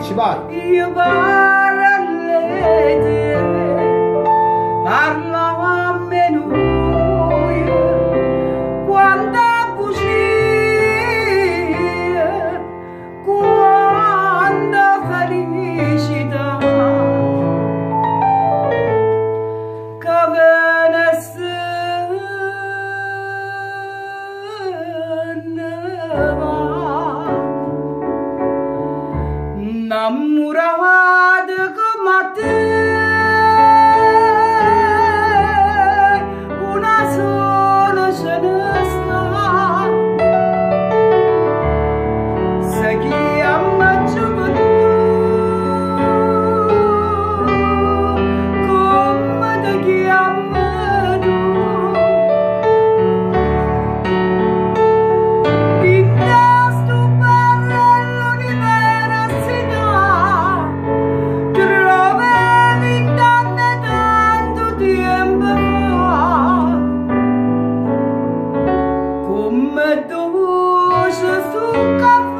principale. Io parlo a lei, parla a me noi, quanta bugia, quanta felicità, che ve ne se ne va. Innamorata come te, una sola ce ne sta, se chiama gioventù, come ti chiami tu. In sto parrello l'università trovevi tanto tempo fa, come tu su caffè.